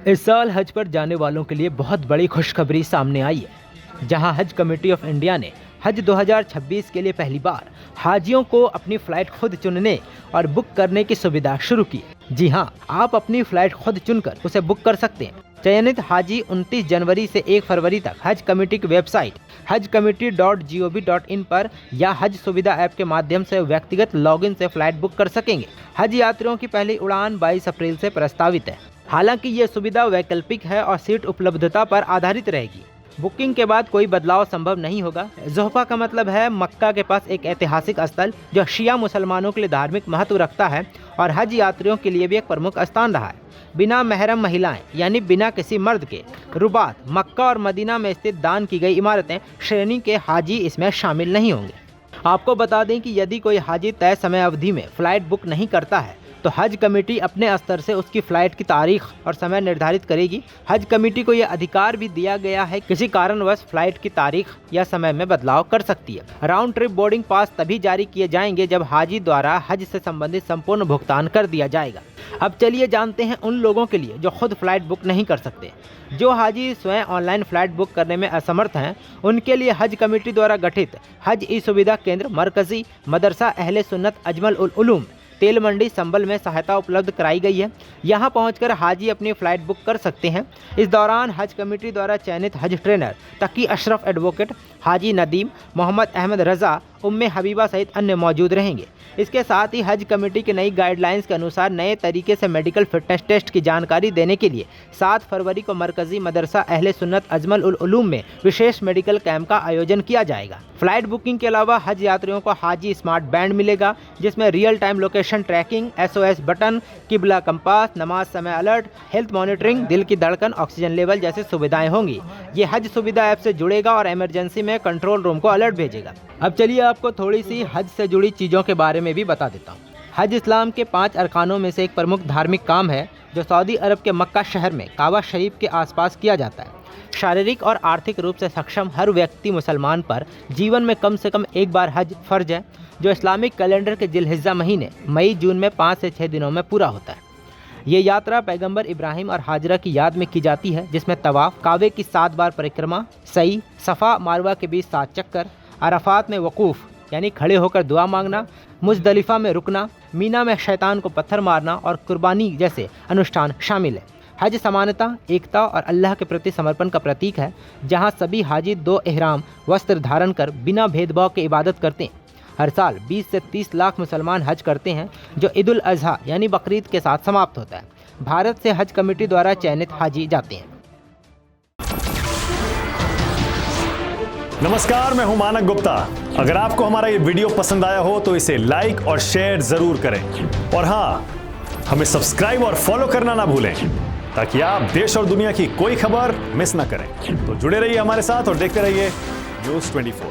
इस साल हज पर जाने वालों के लिए बहुत बड़ी खुशखबरी सामने आई है, जहां हज कमेटी ऑफ इंडिया ने हज 2026 के लिए पहली बार हाजियों को अपनी फ़्लाइट खुद चुनने और बुक करने की सुविधा शुरू की है। जी हां, आप अपनी फ़्लाइट खुद चुनकर उसे बुक कर सकते हैं। चयनित हाजी 29 जनवरी से 1 फरवरी तक हज कमेटी की वेबसाइट hajcommittee.gov.in पर या हज सुविधा ऐप के माध्यम से व्यक्तिगत लॉगिन से फ़्लाइट बुक कर सकेंगे। हज यात्रियों की पहली उड़ान 22 अप्रैल से प्रस्तावित है। हालांकि ये सुविधा वैकल्पिक है और सीट उपलब्धता पर आधारित रहेगी। बुकिंग के बाद कोई बदलाव संभव नहीं होगा। ज़ोहफा का मतलब है मक्का के पास एक ऐतिहासिक स्थल जो शिया मुसलमानों के लिए धार्मिक महत्व रखता है और हज यात्रियों के लिए भी एक प्रमुख स्थान रहा है। बिना महरम महिलाएं यानी बिना किसी मर्द के रुबात, मक्का और मदीना में स्थित दान की गई इमारतें श्रेणी के हाजी इसमें शामिल नहीं होंगे। आपको बता दें कि यदि कोई हाजी तय समय अवधि में फ़्लाइट बुक नहीं करता है तो हज कमेटी अपने स्तर से उसकी फ़्लाइट की तारीख और समय निर्धारित करेगी। हज कमेटी को यह अधिकार भी दिया गया है किसी कारणवश फ़्लाइट की तारीख या समय में बदलाव कर सकती है। राउंड ट्रिप बोर्डिंग पास तभी जारी किए जाएंगे जब हाजी द्वारा हज से संबंधित संपूर्ण भुगतान कर दिया जाएगा। अब चलिए जानते हैं उन लोगों के लिए जो खुद फ़्लाइट बुक नहीं कर सकते। जो हाजी स्वयं ऑनलाइन फ़्लाइट बुक करने में असमर्थ हैं, उनके लिए हज कमेटी द्वारा गठित हज ई सुविधा केंद्र मरकज़ी मदरसा अहले सुन्नत अजमल उल उलूम तेल मंडी संबल में सहायता उपलब्ध कराई गई है। यहां पहुंचकर हाजी अपनी फ़्लाइट बुक कर सकते हैं। इस दौरान हज कमेटी द्वारा चयनित हज ट्रेनर तकी अशरफ एडवोकेट, हाजी नदीम, मोहम्मद अहमद रज़ा, उम्मे हबीबा सहित अन्य मौजूद रहेंगे। इसके साथ ही हज कमेटी की नई गाइडलाइंस के अनुसार नए तरीके से मेडिकल फिटनेस टेस्ट की जानकारी देने के लिए 7 फरवरी को मरकज़ी मदरसा अहले सुन्नत अजमल उल उलूम में विशेष मेडिकल कैंप का आयोजन किया जाएगा। फ़्लाइट बुकिंग के अलावा हज यात्रियों को हाजी स्मार्ट बैंड मिलेगा, जिसमें real time location tracking, SOS button, किबला कंपास, नमाज समय अलर्ट, हेल्थ मॉनिटरिंग, दिल की धड़कन, ऑक्सीजन लेवल जैसी सुविधाएं होंगी। ये हज सुविधा ऐप से जुड़ेगा और इमरजेंसी में कंट्रोल रूम को अलर्ट भेजेगा। अब चलिए आपको थोड़ी सी हज से जुड़ी चीज़ों के बारे में भी बता देता हूँ। हज इस्लाम के 5 अरकानों में से एक प्रमुख धार्मिक काम है जो सऊदी अरब के मक्का शहर में काबा शरीफ के आसपास किया जाता है। शारीरिक और आर्थिक रूप से सक्षम हर व्यक्ति मुसलमान पर जीवन में कम से कम एक बार हज फ़र्ज है, जो इस्लामिक कैलेंडर के जिलहिज्जा महीने मई जून में 5 से 6 दिनों में पूरा होता है। ये यात्रा पैगंबर इब्राहिम और हाजरा की याद में की जाती है, जिसमें तवाफ़, काबे की 7 बार परिक्रमा, सई, सफ़ा मारवा के बीच 7 चक्कर, अराफात में वकूफ़ यानी खड़े होकर दुआ मांगना, मुज़दलिफ़ा में रुकना, मीना में शैतान को पत्थर मारना और कुर्बानी जैसे अनुष्ठान शामिल है। हज समानता, एकता और अल्लाह के प्रति समर्पण का प्रतीक है, जहां सभी हाजी 2 इहराम वस्त्र धारण कर बिना भेदभाव के इबादत करते हैं। हर साल 20 से 30 लाख मुसलमान हज करते हैं, जो ईद उल अज़हा यानी बकरीद के साथ समाप्त होता है। भारत से हज कमेटी द्वारा चयनित हाजी जाते हैं। नमस्कार, मैं हूं मानक गुप्ता। अगर आपको हमारा ये वीडियो पसंद आया हो तो इसे लाइक और शेयर जरूर करें और हाँ, हमें सब्सक्राइब और फॉलो करना ना भूलें ताकि आप देश और दुनिया की कोई खबर मिस ना करें। तो जुड़े रहिए हमारे साथ और देखते रहिए News 24।